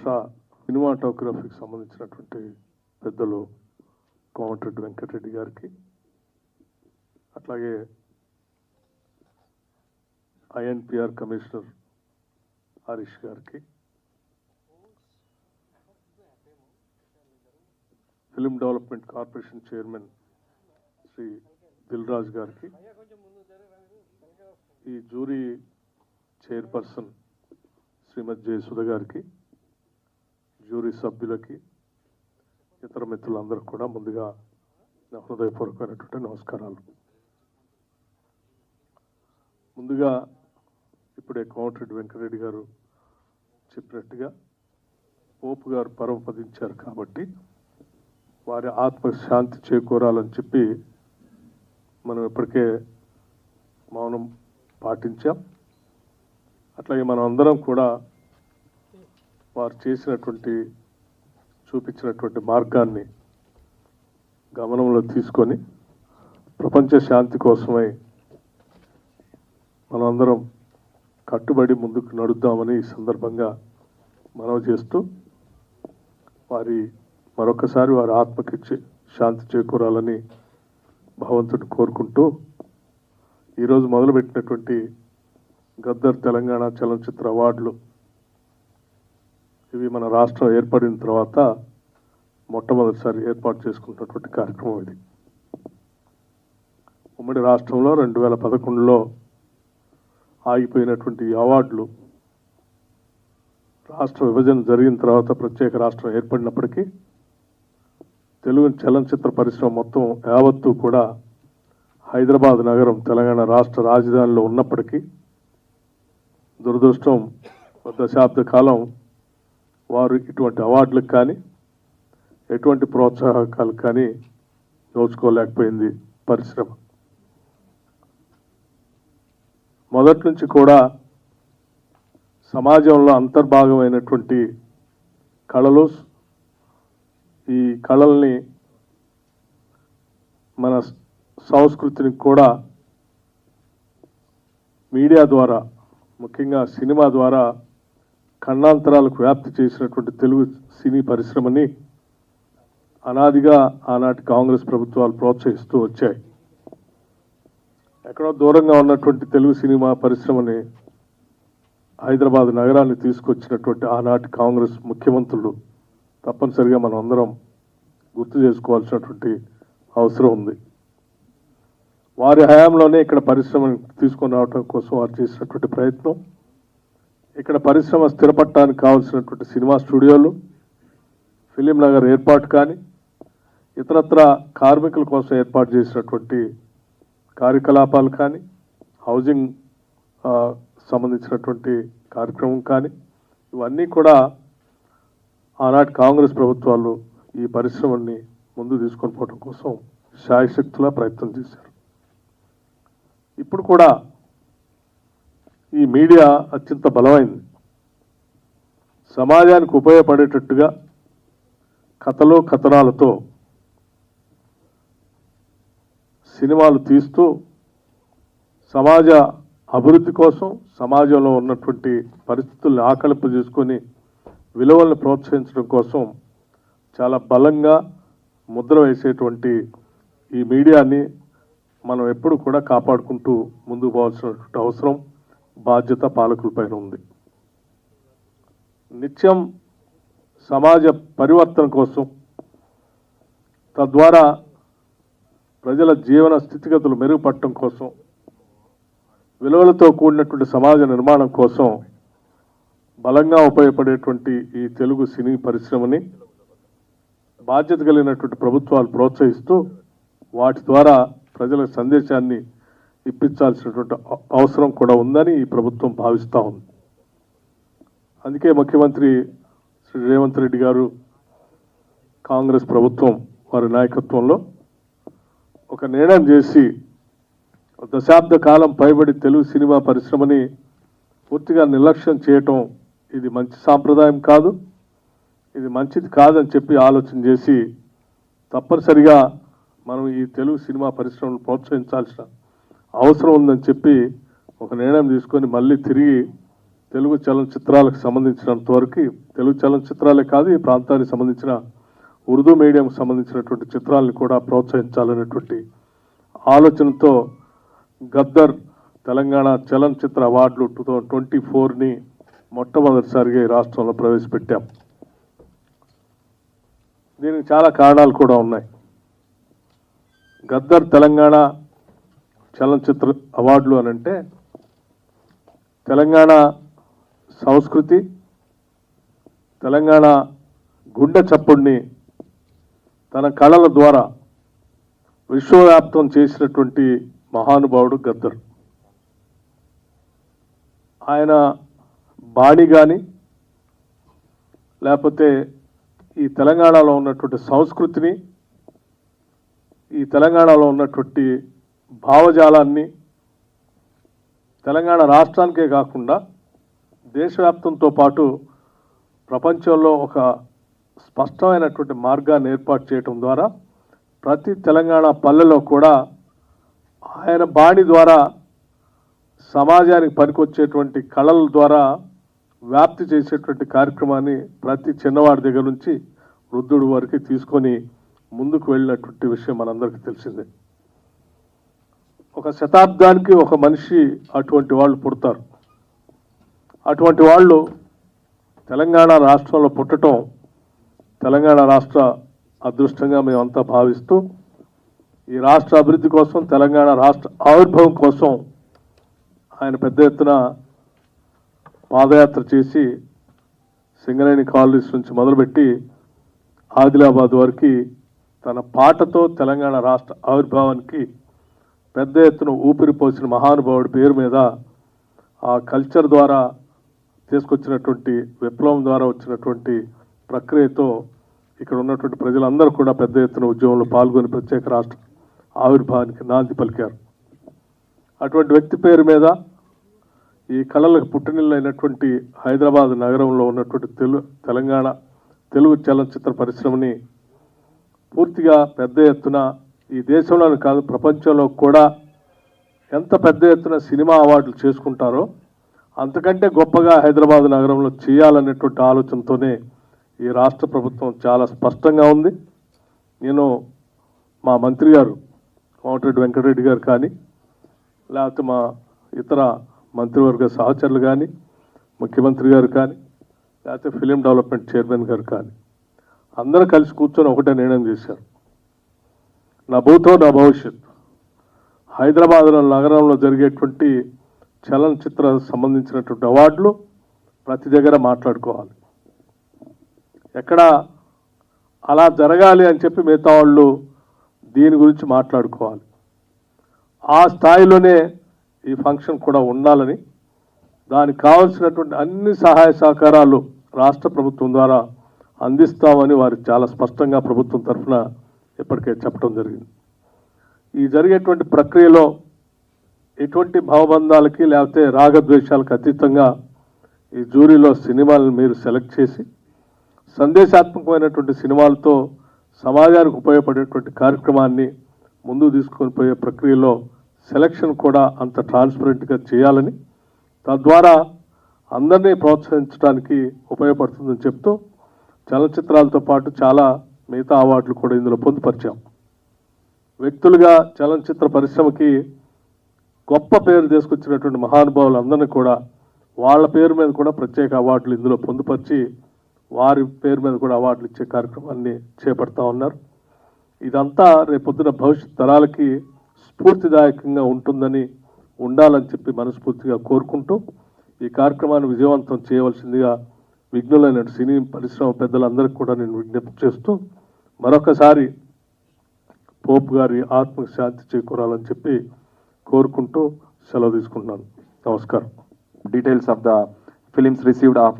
రాష్ట్ర సినిమాటోగ్రఫీకి సంబంధించినటువంటి పెద్దలు కోమటిరెడ్డి వెంకటరెడ్డి గారికి, అట్లాగే ఐఎన్పిఆర్ కమిషనర్ హరీష్ గారికి, film development corporation chairman Shri Dilraj గారికి, ఈ జ్యూరీ చైర్పర్సన్ శ్రీమతి జయసుధ గారికి, జ్యూరీ సభ్యులకి, ఇతర మిత్రులందరూ కూడా ముందుగా నా హృదయపూర్వకమైనటువంటి నమస్కారాలు. ముందుగా ఇప్పుడే కోమటిరెడ్డి వెంకటరెడ్డి గారు చెప్పినట్టుగా పోపు గారు పరమపదించారు కాబట్టి వారి ఆత్మశాంతి చేకూరాలని చెప్పి మనం ఇప్పటికే మౌనం పాటించాం. అట్లాగే మనం అందరం కూడా వారు చూపించినటువంటి మార్గాన్ని గమనంలో తీసుకొని ప్రపంచ శాంతి కోసమై మనందరం కట్టుబడి ముందుకు నడుద్దామని ఈ సందర్భంగా మనవి చేస్తూ మరొకసారి వారి ఆత్మకి శాంతి చేకూరాలని భగవంతుడు కోరుకుంటూ ఈరోజు మొదలుపెట్టినటువంటి గద్దర్ తెలంగాణ చలనచిత్ర అవార్డులు ఇవి మన రాష్ట్రం ఏర్పడిన తర్వాత మొట్టమొదటిసారి ఏర్పాటు చేసుకున్నటువంటి కార్యక్రమం ఇది. ఉమ్మడి రాష్ట్రంలో 2011లో ఆగిపోయినటువంటి అవార్డులు రాష్ట్ర విభజన జరిగిన తర్వాత ప్రత్యేక రాష్ట్రం ఏర్పడినప్పటికీ తెలుగు చలనచిత్ర పరిశ్రమ మొత్తం యావత్తు కూడా హైదరాబాద్ నగరం తెలంగాణ రాష్ట్ర రాజధానిలో ఉన్నప్పటికీ దురదృష్టం దశాబ్ద కాలం వారు ఇటువంటి అవార్డులకు కానీ ఎటువంటి ప్రోత్సాహకాలు కానీ నోచుకోలేకపోయింది పరిశ్రమ. మొదటి నుంచి కూడా సమాజంలో అంతర్భాగమైనటువంటి కళలు, ఈ కళల్ని మన సంస్కృతిని కూడా మీడియా ద్వారా, ముఖ్యంగా సినిమా ద్వారా ఖండాంతరాలకు వ్యాప్తి చేసినటువంటి తెలుగు సినీ పరిశ్రమని అనాదిగా ఆనాటి కాంగ్రెస్ ప్రభుత్వాలు ప్రోత్సహిస్తూ వచ్చాయి. ఎక్కడో దూరంగా ఉన్నటువంటి తెలుగు సినిమా పరిశ్రమని హైదరాబాద్ నగరాన్ని తీసుకొచ్చినటువంటి ఆనాటి కాంగ్రెస్ ముఖ్యమంత్రులు తప్పనిసరిగా మనం అందరం గుర్తు చేసుకోవాల్సినటువంటి అవసరం ఉంది. వారి హయాంలోనే ఇక్కడ పరిశ్రమను తీసుకొని రావడం కోసం వారు చేసినటువంటి ప్రయత్నం, ఇక్కడ పరిశ్రమ స్థిరపడటానికి కావాల్సినటువంటి సినిమా స్టూడియోలు, ఫిలిం నగర్ ఏర్పాటు కానీ, ఇతరత్ర కార్మికుల కోసం ఏర్పాటు చేసినటువంటి కార్యకలాపాలు కానీ, హౌసింగ్ సంబంధించినటువంటి కార్యక్రమం కానీ, ఇవన్నీ కూడా ఆనాటి కాంగ్రెస్ ప్రభుత్వాలు ఈ పరిశ్రమని ముందు తీసుకొని పోవడం కోసం శాయశక్తులా ప్రయత్నం చేశారు. ఇప్పుడు కూడా ఈ మీడియా అత్యంత బలమైంది. సమాజానికి ఉపయోగపడేటట్టుగా కథలు కథనాలతో సినిమాలు తీస్తూ సమాజ అభివృద్ధి కోసం, సమాజంలో ఉన్నటువంటి పరిస్థితుల్ని ఆకలింపు చేసుకొని విలువలను ప్రోత్సహించడం కోసం చాలా బలంగా ముద్ర వేసేటువంటి ఈ మీడియాని మనం ఎప్పుడు కూడా కాపాడుకుంటూ ముందుకు పోవాల్సినటువంటి అవసరం, బాధ్యత పాలకులపైన ఉంది. నిత్యం సమాజ పరివర్తన కోసం, తద్వారా ప్రజల జీవన స్థితిగతులు మెరుగుపడటం కోసం, విలువలతో కూడినటువంటి సమాజ నిర్మాణం కోసం బలంగా ఉపయోగపడేటువంటి ఈ తెలుగు సినీ పరిశ్రమని బాధ్యత కలిగినటువంటి ప్రభుత్వాలు ప్రోత్సహిస్తూ వాటి ద్వారా ప్రజల సందేశాన్ని ఇప్పించాల్సినటువంటి అవసరం కూడా ఉందని ఈ ప్రభుత్వం భావిస్తూ ఉంది. అందుకే ముఖ్యమంత్రి శ్రీ రేవంత్ రెడ్డి గారు, కాంగ్రెస్ ప్రభుత్వం వారి నాయకత్వంలో ఒక నిర్ణయం చేసి దశాబ్ద కాలం పైబడి తెలుగు సినిమా పరిశ్రమని పూర్తిగా నిర్లక్ష్యం చేయటం ఇది మంచి సాంప్రదాయం కాదు, ఇది మంచిది కాదని చెప్పి ఆలోచన చేసి తప్పనిసరిగా మనం ఈ తెలుగు సినిమా పరిశ్రమను ప్రోత్సహించాల్సిన అవసరం ఉందని చెప్పి ఒక నిర్ణయం తీసుకొని మళ్ళీ తిరిగి తెలుగు చలనచిత్రాలకు సంబంధించినంత వరకు, తెలుగు చలనచిత్రాలే కాదు ఈ ప్రాంతానికి సంబంధించిన ఉర్దూ మీడియంకు సంబంధించినటువంటి చిత్రాలను కూడా ప్రోత్సహించాలనేటువంటి ఆలోచనతో గద్దర్ తెలంగాణ చలనచిత్ర అవార్డులు 2024ని మొట్టమొదటిసారిగా ఈ రాష్ట్రంలో ప్రవేశపెట్టాం. దీనికి చాలా కారణాలు కూడా ఉన్నాయి. గద్దర్ తెలంగాణ చలనచిత్ర అవార్డులు అనంటే తెలంగాణ సంస్కృతి, తెలంగాణ గుండె చప్పుడిని తన కళల ద్వారా విశ్వవ్యాప్తం చేసినటువంటి మహానుభావుడు గద్దర్. ఆయన బాణి కానీ లేకపోతే ఈ తెలంగాణలో ఉన్నటువంటి సంస్కృతిని, ఈ తెలంగాణలో ఉన్నటువంటి భావజాలాన్ని తెలంగాణ రాష్ట్రానికే కాకుండా దేశవ్యాప్తంతో పాటు ప్రపంచంలో ఒక స్పష్టమైనటువంటి మార్గాన్ని ఏర్పాటు చేయడం ద్వారా ప్రతి తెలంగాణ పల్లెలో కూడా ఆయన బాణి ద్వారా సమాజానికి పనికొచ్చేటువంటి కళల ద్వారా వ్యాప్తి చేసేటువంటి కార్యక్రమాన్ని ప్రతి చిన్నవాడి దగ్గర నుంచి వృద్ధుడి వరకు తీసుకొని ముందుకు వెళ్ళినటువంటి విషయం మనందరికీ తెలిసిందే. ఒక శతాబ్దానికి ఒక మనిషి అటువంటి వాళ్ళు పుడతారు. అటువంటి వాళ్ళు తెలంగాణ రాష్ట్రంలో పుట్టడం తెలంగాణ రాష్ట్ర అదృష్టంగా మేమంతా భావిస్తూ ఈ రాష్ట్ర అభివృద్ధి కోసం, తెలంగాణ రాష్ట్ర ఆవిర్భావం కోసం ఆయన పెద్ద ఎత్తున పాదయాత్ర చేసి సింగరేణి కాలనీస్ నుంచి మొదలుపెట్టి ఆదిలాబాద్ వరకు తన పాటతో తెలంగాణ రాష్ట్ర ఆవిర్భావానికి పెద్ద ఎత్తున ఊపిరి పోసిన మహానుభావుడి పేరు మీద ఆ కల్చర్ ద్వారా తీసుకొచ్చినటువంటి విప్లవం ద్వారా వచ్చినటువంటి ప్రక్రియతో ఇక్కడ ఉన్నటువంటి ప్రజలందరూ కూడా పెద్ద ఎత్తున ఉద్యమంలో పాల్గొని ప్రత్యేక రాష్ట్ర ఆవిర్భావానికి నాంది పలికారు. అటువంటి వ్యక్తి పేరు మీద ఈ కళలకు పుట్టినిల్లైనటువంటి హైదరాబాద్ నగరంలో ఉన్నటువంటి తెలంగాణ తెలుగు చలనచిత్ర పరిశ్రమని పూర్తిగా పెద్ద ఎత్తున ఈ దేశంలోనే కాదు ప్రపంచంలో కూడా ఎంత పెద్ద ఎత్తున సినిమా అవార్డులు చేసుకుంటారో అంతకంటే గొప్పగా హైదరాబాద్ నగరంలో చేయాలనేటువంటి ఆలోచనతోనే ఈ రాష్ట్ర ప్రభుత్వం చాలా స్పష్టంగా ఉంది. నేను మా మంత్రి గారు కోమటిరెడ్డి వెంకటరెడ్డి గారు కానీ లేకపోతే మా ఇతర మంత్రివర్గ సహచరులు కానీ, ముఖ్యమంత్రి గారు కానీ, లేకపోతే ఫిలిం డెవలప్మెంట్ చైర్మన్ గారు కానీ అందరూ కలిసి కూర్చొని ఒకటే నిర్ణయం చేశారు. నా భూతో నా భవిష్యత్, హైదరాబాద్ నగరంలో జరిగేటువంటి చలనచిత్ర సంబంధించినటువంటి అవార్డులు ప్రతి దగ్గర మాట్లాడుకోవాలి. ఎక్కడ అలా జరగాలి అని చెప్పి మిగతా వాళ్ళు దీని గురించి మాట్లాడుకోవాలి. ఆ స్థాయిలోనే ఈ ఫంక్షన్ కూడా ఉండాలని, దానికి కావాల్సినటువంటి అన్ని సహాయ సహకారాలు రాష్ట్ర ప్రభుత్వం ద్వారా అందిస్తామని వారు చాలా స్పష్టంగా ప్రభుత్వం తరఫున ఇప్పటికే చెప్పడం జరిగింది. ఈ జరిగేటువంటి ప్రక్రియలో ఎటువంటి భావబంధాలకి లేకపోతే రాగద్వేషాలకు అతీతంగా ఈ జ్యూరీలో సినిమాలను మీరు సెలెక్ట్ చేసి సందేశాత్మకమైనటువంటి సినిమాలతో సమాజానికి ఉపయోగపడేటువంటి కార్యక్రమాన్ని ముందుకు తీసుకొని పోయే ప్రక్రియలో సెలక్షన్ కూడా అంత ట్రాన్స్పరెంట్గా చేయాలని, తద్వారా అందరినీ ప్రోత్సహించడానికి ఉపయోగపడుతుందని చెప్తూ చలనచిత్రాలతో పాటు చాలా మిగతా అవార్డులు కూడా ఇందులో పొందుపరిచాం. వ్యక్తులుగా చలనచిత్ర పరిశ్రమకి గొప్ప పేరు తీసుకొచ్చినటువంటి మహానుభావులు అందరినీ కూడా వాళ్ళ పేరు మీద కూడా ప్రత్యేక అవార్డులు ఇందులో పొందుపరిచి వారి పేరు మీద కూడా అవార్డులు ఇచ్చే కార్యక్రమాన్ని చేపడతా ఉన్నారు. ఇదంతా రేపొద్దున భవిష్యత్ తరాలకి స్ఫూర్తిదాయకంగా ఉండాలని చెప్పి మనస్ఫూర్తిగా కోరుకుంటూ ఈ కార్యక్రమాన్ని విజయవంతం చేయవలసిందిగా విఘ్నులైన సినీ పరిశ్రమ పెద్దలందరికీ కూడా నేను విజ్ఞప్తి చేస్తూ మరొకసారి పోప్ గారి ఆత్మకు శాంతి చేకూరాలని చెప్పి కోరుకుంటూ సెలవు తీసుకుంటున్నాను. నమస్కారం. Details of the films received of